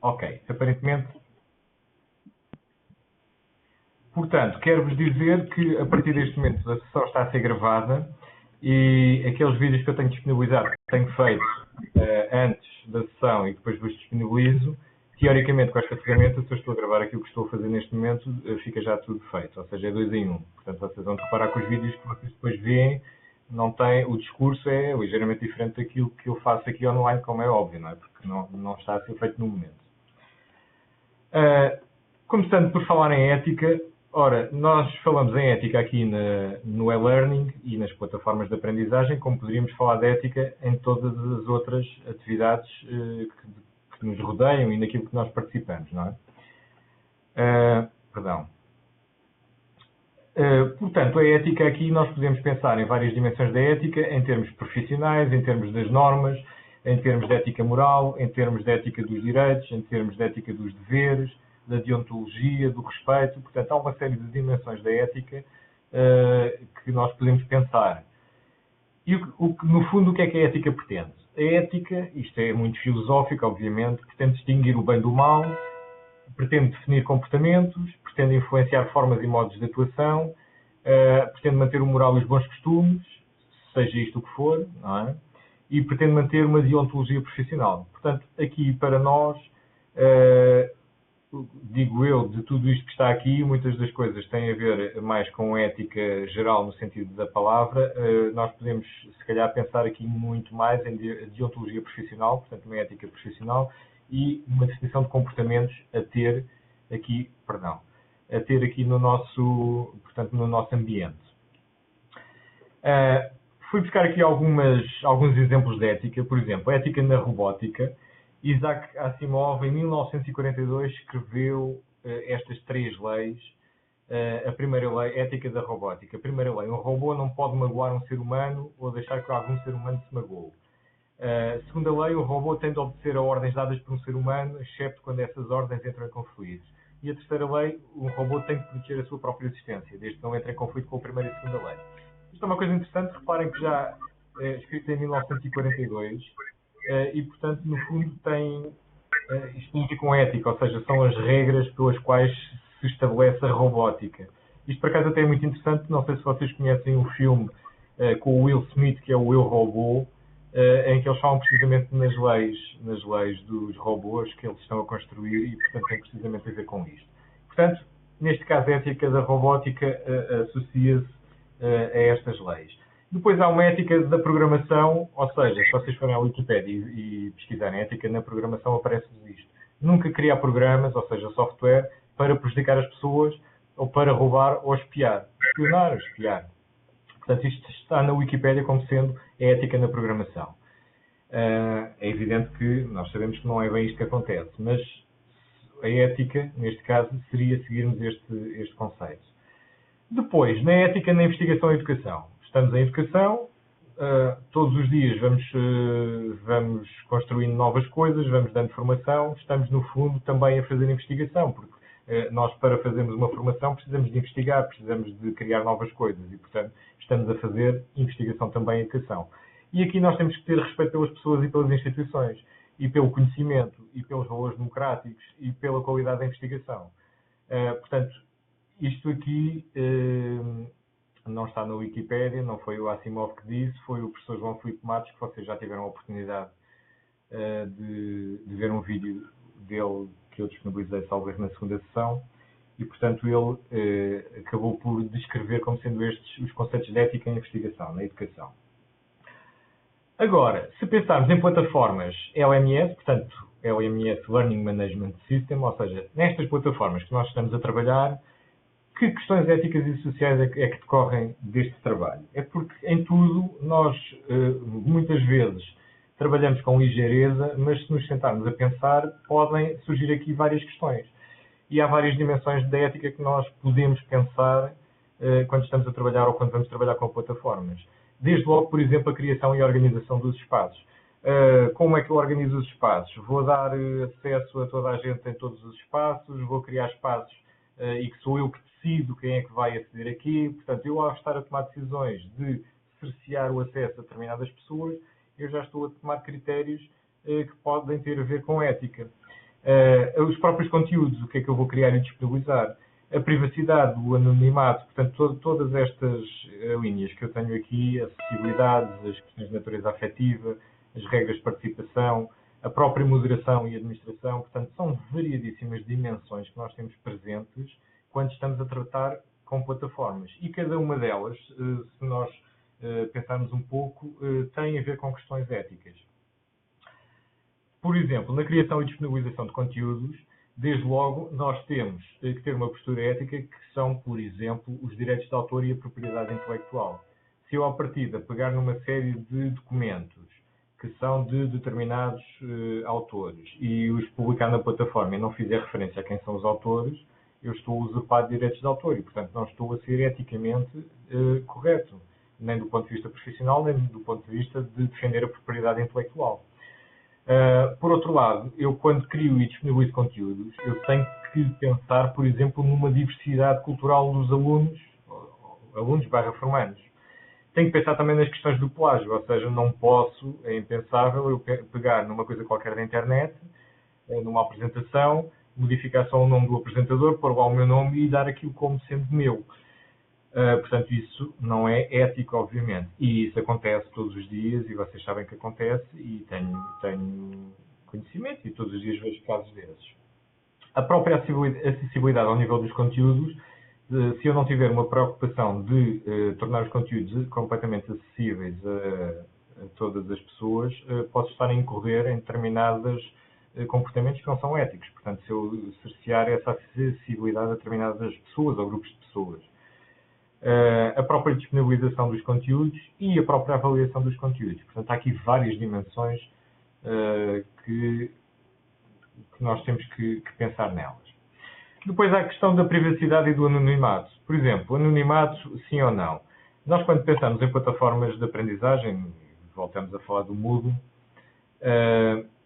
Ok, aparentemente. Portanto, quero-vos dizer que a partir deste momento a sessão está a ser gravada e aqueles vídeos que eu tenho disponibilizado, que tenho feito antes da sessão e depois vos disponibilizo, teoricamente com esta ferramenta, se eu estou a gravar aquilo que estou a fazer neste momento, fica já tudo feito, ou seja, é 2 em 1. Portanto, vocês vão reparar que os vídeos que vocês depois veem, não tem, o discurso é ligeiramente diferente daquilo que eu faço aqui online, como é óbvio, não é? Porque não está a ser feito no momento. Começando por falar em ética, ora, nós falamos em ética aqui no e-learning e nas plataformas de aprendizagem, como poderíamos falar de ética em todas as outras atividades que nos rodeiam e naquilo que nós participamos, não é? Perdão. Portanto, a ética aqui nós podemos pensar em várias dimensões da ética, em termos profissionais, em termos das normas, em termos de ética moral, em termos de ética dos direitos, em termos de ética dos deveres, da deontologia, do respeito. Portanto, há uma série de dimensões da ética que nós podemos pensar. E no fundo, o que é que a ética pretende? A ética, isto é muito filosófico, obviamente, pretende distinguir o bem do mal, pretende definir comportamentos, pretende influenciar formas e modos de atuação, pretende manter o moral e os bons costumes, seja isto o que for, não é? E pretende manter uma deontologia profissional. Portanto, aqui para nós, digo eu, de tudo isto que está aqui, muitas das coisas têm a ver mais com ética geral no sentido da palavra. Nós podemos, se calhar, pensar aqui muito mais em deontologia profissional, portanto, uma ética profissional, e uma definição de comportamentos a ter aqui no nosso, portanto, no nosso ambiente. Fui buscar aqui alguns exemplos de ética, por exemplo, a ética na robótica. Isaac Asimov, em 1942, escreveu estas 3 leis. A primeira lei, ética da robótica. A primeira lei, um robô não pode magoar um ser humano ou deixar que algum ser humano se magoe. A segunda lei, o robô tem de obedecer a ordens dadas por um ser humano, excepto quando essas ordens entram em conflito. E a terceira lei, um robô tem de proteger a sua própria existência, desde que não entre em conflito com a primeira e a segunda lei. Isto é uma coisa interessante, reparem que já é escrito em 1942 e, portanto, no fundo isto tem a ver com ética, ou seja, são as regras pelas quais se estabelece a robótica. Isto, por acaso, até é muito interessante, não sei se vocês conhecem o filme com o Will Smith, que é o Eu, Robô, em que eles falam precisamente nas leis dos robôs que eles estão a construir e, portanto, tem precisamente a ver com isto. Portanto, neste caso, a ética da robótica associa-se a estas leis. Depois há uma ética da programação, ou seja, se vocês forem à Wikipédia e pesquisarem ética na programação, aparece-vos isto. Nunca criar programas, ou seja, software, para prejudicar as pessoas ou para roubar ou espiar. Espionar ou espiar. Portanto, isto está na Wikipédia como sendo a ética na programação. É evidente que nós sabemos que não é bem isto que acontece, mas a ética, neste caso, seria seguirmos este conceito. Depois, na ética na investigação e educação. Estamos em educação, todos os dias vamos construindo novas coisas, vamos dando formação, estamos, no fundo, também a fazer investigação, porque nós, para fazermos uma formação, precisamos de investigar, precisamos de criar novas coisas e, portanto, estamos a fazer investigação também em educação. E aqui nós temos que ter respeito pelas pessoas e pelas instituições, e pelo conhecimento, e pelos valores democráticos, e pela qualidade da investigação. Portanto, isto aqui não está na Wikipédia, não foi o Asimov que disse, foi o professor João Filipe Matos, que vocês já tiveram a oportunidade de ver um vídeo dele que eu disponibilizei, salvo erro, na segunda sessão, e, portanto, ele acabou por descrever como sendo estes os conceitos de ética em investigação, na educação. Agora, se pensarmos em plataformas LMS, portanto, LMS Learning Management System, ou seja, nestas plataformas que nós estamos a trabalhar, que questões éticas e sociais é que decorrem deste trabalho? É porque em tudo nós, muitas vezes, trabalhamos com ligeireza, mas se nos sentarmos a pensar, podem surgir aqui várias questões. E há várias dimensões da ética que nós podemos pensar quando estamos a trabalhar ou quando vamos trabalhar com plataformas. Desde logo, por exemplo, a criação e a organização dos espaços. Como é que eu organizo os espaços? Vou dar acesso a toda a gente em todos os espaços, vou criar espaços e que sou eu que decido quem é que vai aceder aqui. Portanto, eu ao estar a tomar decisões de cercear o acesso a determinadas pessoas, eu já estou a tomar critérios que podem ter a ver com ética. Os próprios conteúdos, o que é que eu vou criar e disponibilizar, a privacidade, o anonimato, portanto, todas estas linhas que eu tenho aqui, a acessibilidade, as questões de natureza afetiva, as regras de participação, a própria moderação e administração, portanto, são variadíssimas dimensões que nós temos presentes quando estamos a tratar com plataformas. E cada uma delas, se nós pensarmos um pouco, tem a ver com questões éticas. Por exemplo, na criação e disponibilização de conteúdos, desde logo, nós temos que ter uma postura ética que são, por exemplo, os direitos de autor e a propriedade intelectual. Se eu, à partida, pegar numa série de documentos que são de determinados autores e os publicar na plataforma e não fizer referência a quem são os autores, eu estou a usurpar direitos de autor e, portanto, não estou a ser eticamente correto, nem do ponto de vista profissional, nem do ponto de vista de defender a propriedade intelectual. Por outro lado, eu quando crio e disponibilizo conteúdos, eu tenho que pensar, por exemplo, numa diversidade cultural dos alunos/formandos. Tenho que pensar também nas questões do plágio, ou seja, não posso, é impensável eu pegar numa coisa qualquer da internet, numa apresentação, modificar só o nome do apresentador, pôr lá o meu nome e dar aquilo como sendo meu. Portanto, isso não é ético, obviamente. E isso acontece todos os dias, e vocês sabem que acontece, e tenho conhecimento, e todos os dias vejo casos desses. A própria acessibilidade ao nível dos conteúdos, se eu não tiver uma preocupação de tornar os conteúdos completamente acessíveis a todas as pessoas, posso estar a incorrer em determinados comportamentos que não são éticos. Portanto, se eu cercear essa acessibilidade a determinadas pessoas ou grupos de pessoas. A própria disponibilização dos conteúdos e a própria avaliação dos conteúdos. Portanto, há aqui várias dimensões que nós temos que pensar nelas. Depois há a questão da privacidade e do anonimato. Por exemplo, anonimato, sim ou não? Nós, quando pensamos em plataformas de aprendizagem, voltamos a falar do Moodle,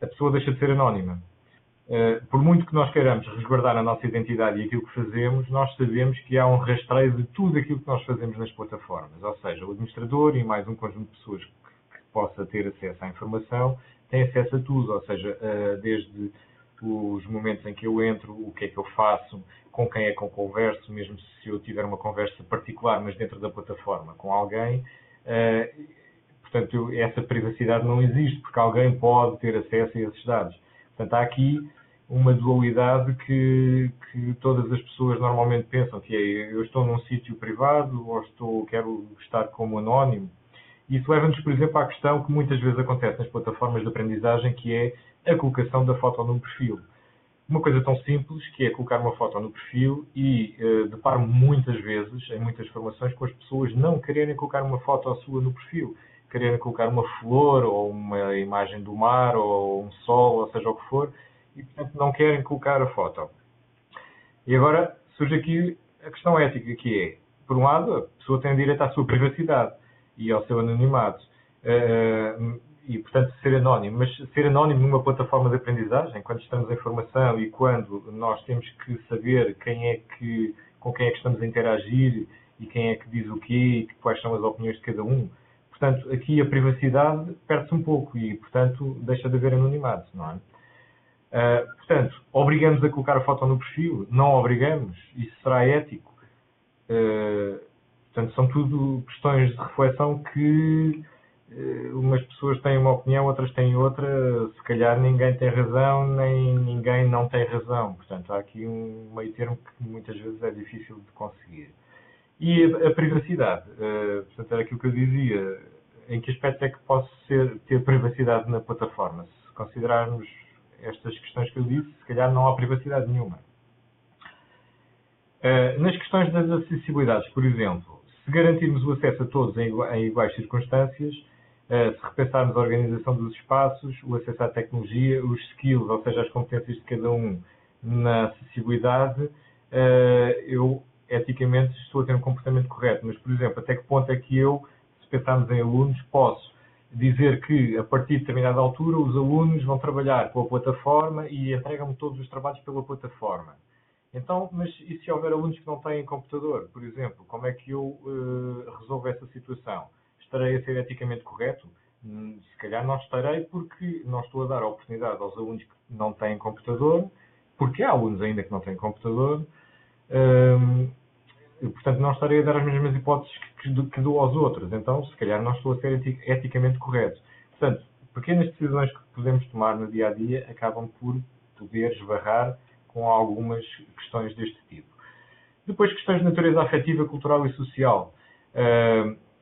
a pessoa deixa de ser anónima. Por muito que nós queiramos resguardar a nossa identidade e aquilo que fazemos, nós sabemos que há um rastreio de tudo aquilo que nós fazemos nas plataformas. Ou seja, o administrador e mais um conjunto de pessoas que possa ter acesso à informação tem acesso a tudo. Ou seja, desde os momentos em que eu entro, o que é que eu faço, com quem é que eu converso, mesmo se eu tiver uma conversa particular, mas dentro da plataforma, com alguém. Portanto, essa privacidade não existe, porque alguém pode ter acesso a esses dados. Portanto, há aqui uma dualidade que todas as pessoas normalmente pensam, que é eu estou num sítio privado ou quero estar como anónimo. Isso leva-nos, por exemplo, à questão que muitas vezes acontece nas plataformas de aprendizagem, que é a colocação da foto no perfil. Uma coisa tão simples que é colocar uma foto no perfil e deparo muitas vezes, em muitas formações, com as pessoas não quererem colocar uma foto sua no perfil. Quererem colocar uma flor ou uma imagem do mar ou um sol, ou seja o que for, e portanto não querem colocar a foto. E agora surge aqui a questão ética, que é, por um lado, a pessoa tem direito à sua privacidade e ao seu anonimato, e portanto ser anónimo, mas ser anónimo numa plataforma de aprendizagem, quando estamos em formação e quando nós temos que saber com quem é que estamos a interagir e quem é que diz o quê e quais são as opiniões de cada um. Portanto, aqui a privacidade perde-se um pouco e, portanto, deixa de haver anonimato, não é? Portanto, obrigamos a colocar a foto no perfil? Não obrigamos? Isso será ético? Portanto, são tudo questões de reflexão que umas pessoas têm uma opinião, outras têm outra. Se calhar ninguém tem razão, nem ninguém não tem razão. Portanto, há aqui um meio termo que muitas vezes é difícil de conseguir. E a privacidade, portanto, era aquilo que eu dizia, em que aspecto é que posso ter privacidade na plataforma? Se considerarmos estas questões que eu disse, se calhar não há privacidade nenhuma. Nas questões das acessibilidades, por exemplo, se garantirmos o acesso a todos em iguais circunstâncias, se repensarmos a organização dos espaços, o acesso à tecnologia, os skills, ou seja, as competências de cada um na acessibilidade, eu eticamente estou a ter um comportamento correto, mas, por exemplo, até que ponto é que eu, se pensarmos em alunos, posso dizer que, a partir de determinada altura, os alunos vão trabalhar com a plataforma e entregam-me todos os trabalhos pela plataforma. Então, mas e se houver alunos que não têm computador, por exemplo, como é que eu resolvo essa situação? Estarei a ser eticamente correto? Se calhar não estarei, porque não estou a dar a oportunidade aos alunos que não têm computador, porque há alunos ainda que não têm computador, e, portanto, não estarei a dar as mesmas hipóteses que dou aos outros. Então, se calhar, não estou a ser eticamente correto. Portanto, pequenas decisões que podemos tomar no dia a dia acabam por poder esbarrar com algumas questões deste tipo. Depois, questões de natureza afetiva, cultural e social.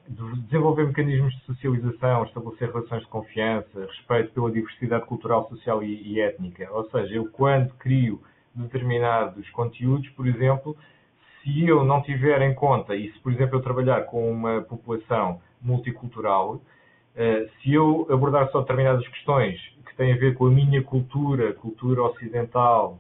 Desenvolver mecanismos de socialização, estabelecer relações de confiança, respeito pela diversidade cultural, social e étnica. Ou seja, eu quando crio determinados conteúdos, por exemplo, se eu não tiver em conta, e se, por exemplo, eu trabalhar com uma população multicultural, se eu abordar só determinadas questões que têm a ver com a minha cultura ocidental,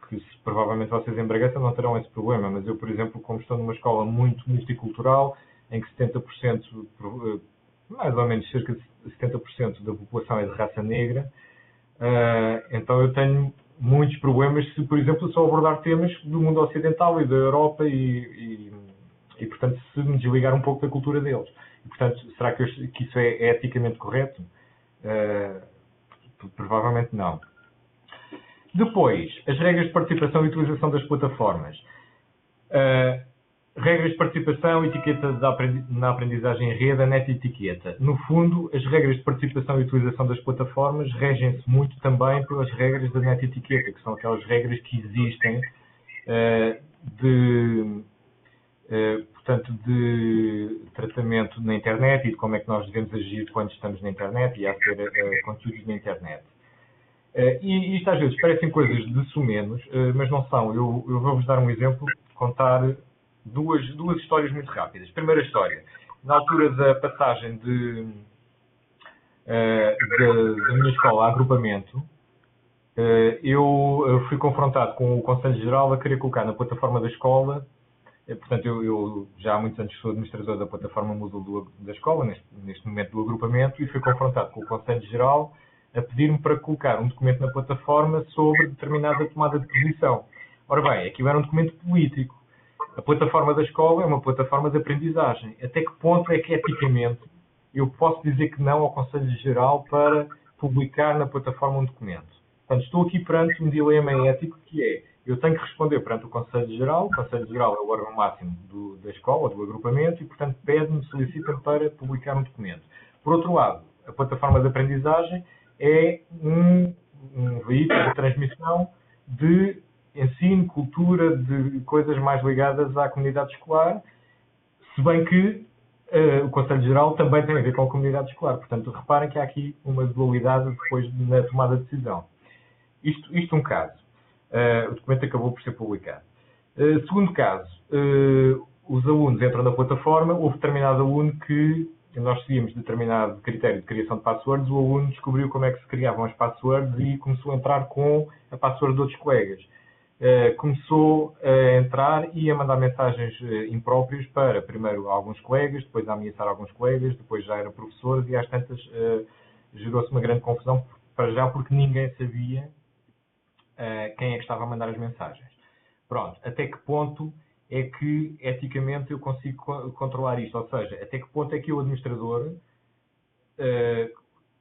que provavelmente vocês em Bragança não terão esse problema, mas eu, por exemplo, como estou numa escola muito multicultural, em que 70%, mais ou menos cerca de 70% da população é de raça negra, então eu tenho muitos problemas se, por exemplo, só abordar temas do mundo ocidental e da Europa e portanto, se me desligar um pouco da cultura deles. E, portanto, será que isso é eticamente correto? Provavelmente não. Depois, as regras de participação e utilização das plataformas. Regras de participação, etiqueta na aprendizagem em rede, a net-etiqueta. No fundo, as regras de participação e utilização das plataformas regem-se muito também pelas regras da net-etiqueta, que são aquelas regras que existem portanto, de tratamento na internet e de como é que nós devemos agir quando estamos na internet e a ter conteúdos na internet. E isto às vezes parecem coisas de sumenos, mas não são. Eu vou-vos dar um exemplo, contar duas histórias muito rápidas. Primeira história, na altura da passagem da minha escola a agrupamento, eu fui confrontado com o Conselho Geral a querer colocar na plataforma da escola. Portanto, eu já há muitos anos sou administrador da plataforma Moodle da escola, neste momento do agrupamento, e fui confrontado com o Conselho Geral a pedir-me para colocar um documento na plataforma sobre determinada tomada de posição. Ora bem, aquilo era um documento político. A plataforma da escola é uma plataforma de aprendizagem. Até que ponto é que, eticamente, eu posso dizer que não ao Conselho Geral para publicar na plataforma um documento? Portanto, estou aqui perante um dilema ético que é, eu tenho que responder perante o Conselho Geral. O Conselho Geral é o órgão máximo da escola, do agrupamento, e, portanto, pede-me, solicita-me para publicar um documento. Por outro lado, a plataforma de aprendizagem é um veículo de transmissão de ensino, cultura, de coisas mais ligadas à comunidade escolar, se bem que o Conselho Geral também tem a ver com a comunidade escolar. Portanto, reparem que há aqui uma dualidade depois na tomada de decisão. Isto um caso. O documento acabou por ser publicado. Segundo caso, os alunos entram na plataforma, houve determinado aluno que nós seguimos determinado critério de criação de passwords, o aluno descobriu como é que se criavam as passwords e começou a entrar com a password de outros colegas. Começou a entrar e a mandar mensagens impróprias para, primeiro, alguns colegas, depois a ameaçar alguns colegas, depois já eram professores e às tantas gerou-se uma grande confusão, para já porque ninguém sabia quem é que estava a mandar as mensagens. Pronto, até que ponto é que eticamente eu consigo controlar isto? Ou seja, até que ponto é que eu, administrador,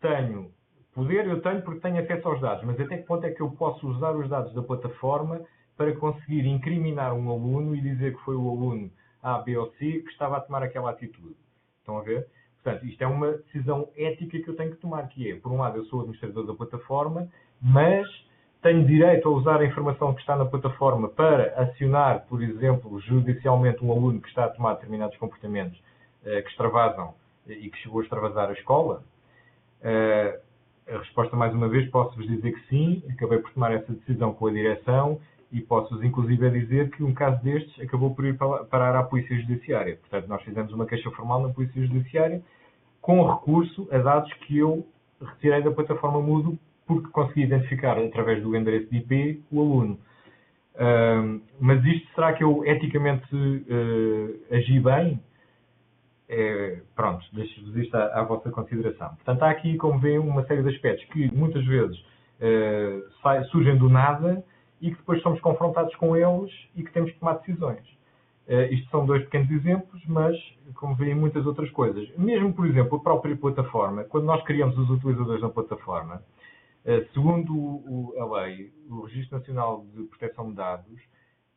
tenho poder? Eu tenho porque tenho acesso aos dados, mas até que ponto é que eu posso usar os dados da plataforma para conseguir incriminar um aluno e dizer que foi o aluno A, B ou C que estava a tomar aquela atitude? Estão a ver? Portanto, isto é uma decisão ética que eu tenho que tomar, que é, por um lado, eu sou administrador da plataforma, mas tenho direito a usar a informação que está na plataforma para acionar, por exemplo, judicialmente um aluno que está a tomar determinados comportamentos que extravasam e que chegou a extravasar a escola? A resposta, mais uma vez, posso-vos dizer que sim. Acabei por tomar essa decisão com a direção e posso-vos, inclusive, dizer que um caso destes acabou por ir parar à Polícia Judiciária. Portanto, nós fizemos uma queixa formal na Polícia Judiciária com recurso a dados que eu retirei da plataforma Moodle porque consegui identificar, através do endereço de IP, o aluno. Mas isto, será que eu eticamente agi bem? Pronto, deixo-vos isto à vossa consideração. Portanto, há aqui, como veem, uma série de aspectos que muitas vezes surgem do nada e que depois somos confrontados com eles e que temos que tomar decisões. Isto são dois pequenos exemplos, mas, como veem, muitas outras coisas. Mesmo, por exemplo, a própria plataforma, quando nós criamos os utilizadores na plataforma, Segundo a lei, o Registro Nacional de Proteção de Dados,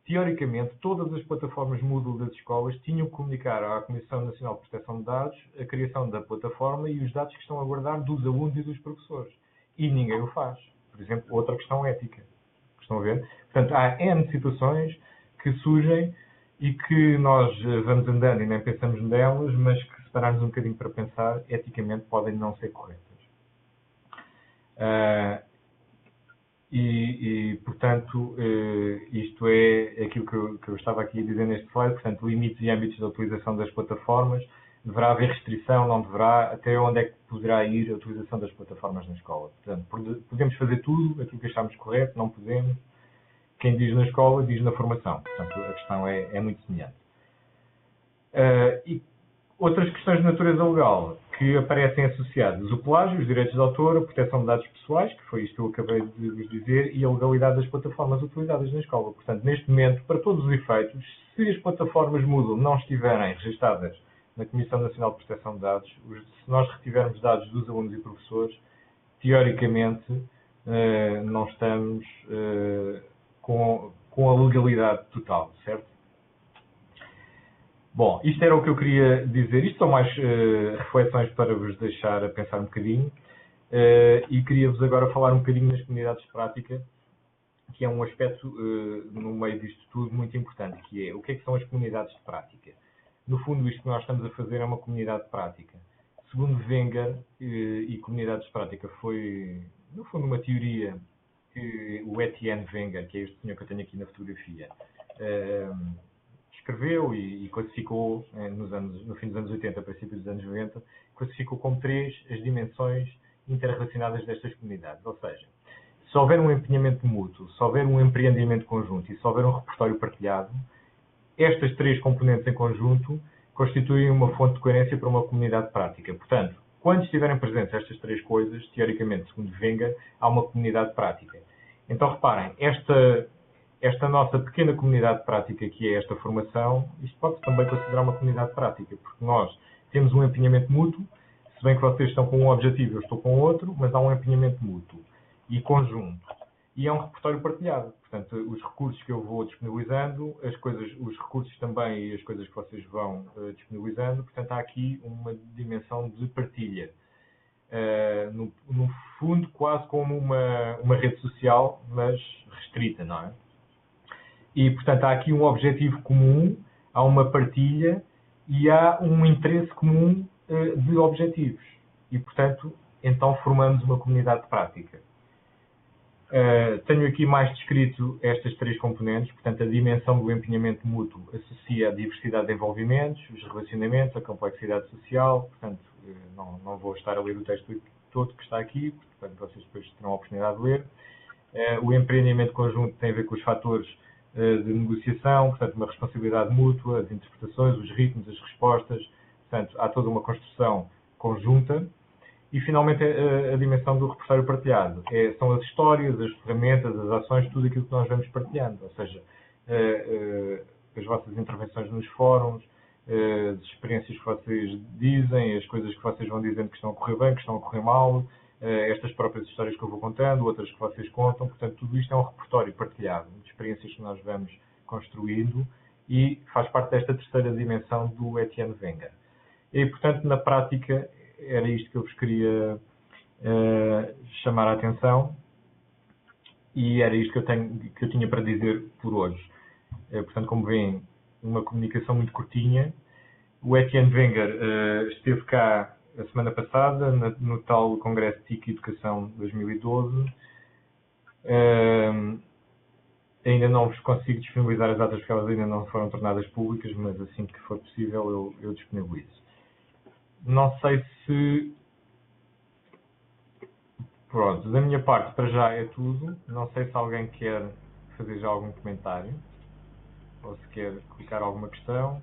teoricamente, todas as plataformas Moodle das escolas tinham que comunicar à Comissão Nacional de Proteção de Dados a criação da plataforma e os dados que estão a guardar dos alunos e dos professores. E ninguém o faz. Por exemplo, outra questão ética. Estão a ver? Portanto, há N situações que surgem e que nós vamos andando e nem pensamos nelas, mas que, se pararmos um bocadinho para pensar, eticamente podem não ser corretas. Portanto, isto é aquilo que eu estava aqui a dizer neste slide. Portanto, limites e âmbitos da utilização das plataformas. Deverá haver restrição, não deverá? Até onde é que poderá ir a utilização das plataformas na escola? Portanto, podemos fazer tudo, aquilo que achamos correto, não podemos. Quem diz na escola, diz na formação. Portanto, a questão é muito semelhante. E outras questões de natureza legal que aparecem associadas: o plágio, os direitos de autor, a proteção de dados pessoais, que foi isto que eu acabei de vos dizer, e a legalidade das plataformas utilizadas na escola. Portanto, neste momento, para todos os efeitos, se as plataformas Moodle não estiverem registadas na Comissão Nacional de Proteção de Dados, se nós retivermos dados dos alunos e professores, teoricamente não estamos com a legalidade total, certo? Bom, isto era o que eu queria dizer. Isto são mais reflexões para vos deixar a pensar um bocadinho. E queria-vos agora falar um bocadinho nas comunidades de prática, que é um aspecto no meio disto tudo muito importante, que é o que são as comunidades de prática. No fundo, isto que nós estamos a fazer é uma comunidade de prática. Segundo Wenger, e comunidades de prática foi, no fundo, uma teoria que o Etienne Wenger, que é este senhor que eu tenho aqui na fotografia, escreveu e classificou no fim dos anos 80, princípios dos anos 90, classificou como 3 as dimensões interrelacionadas destas comunidades. Ou seja, se houver um empenhamento mútuo, se houver um empreendimento conjunto e se houver um repertório partilhado, estas 3 componentes em conjunto constituem uma fonte de coerência para uma comunidade prática. Portanto, quando estiverem presentes estas 3 coisas, teoricamente, segundo Wenger, há uma comunidade prática. Então, reparem, esta nossa pequena comunidade prática, que é esta formação, isto pode-se também considerar uma comunidade prática, porque nós temos um empenhamento mútuo, se bem que vocês estão com um objetivo, eu estou com outro, mas há um empenhamento mútuo e conjunto. E é um repertório partilhado. Portanto, os recursos que eu vou disponibilizando, os recursos também e as coisas que vocês vão disponibilizando, portanto, há aqui uma dimensão de partilha. No fundo, quase como uma rede social, mas restrita, não é? E, portanto, há aqui um objetivo comum, há uma partilha e há um interesse comum de objetivos. E, portanto, então formamos uma comunidade de prática. Tenho aqui mais descrito estas 3 componentes. Portanto, a dimensão do empenhamento mútuo associa a diversidade de envolvimentos, os relacionamentos, a complexidade social. Portanto, não vou estar a ler o texto todo que está aqui, portanto, vocês depois terão a oportunidade de ler. O empreendimento conjunto tem a ver com os fatores de negociação, portanto, uma responsabilidade mútua, as interpretações, os ritmos, as respostas. Portanto, há toda uma construção conjunta. E, finalmente, a dimensão do repertório partilhado. São as histórias, as ferramentas, as ações, tudo aquilo que nós vamos partilhando. Ou seja, as vossas intervenções nos fóruns, as experiências que vocês dizem, as coisas que vocês vão dizendo que estão a correr bem, que estão a correr mal, estas próprias histórias que eu vou contando, outras que vocês contam. Portanto, tudo isto é um repertório partilhado de experiências que nós vamos construindo e faz parte desta terceira dimensão do Etienne Wenger. E, portanto, na prática, era isto que eu vos queria chamar a atenção e era isto que eu tinha para dizer por hoje. Portanto, como veem, uma comunicação muito curtinha. O Etienne Wenger esteve cá a semana passada, no tal Congresso de TIC Educação 2012. Ainda não vos consigo disponibilizar as datas porque elas ainda não foram tornadas públicas, mas assim que for possível eu disponibilizo. Não sei se... Pronto, da minha parte para já é tudo. Não sei se alguém quer fazer já algum comentário ou se quer colocar alguma questão.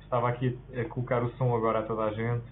Estava aqui a colocar o som agora a toda a gente.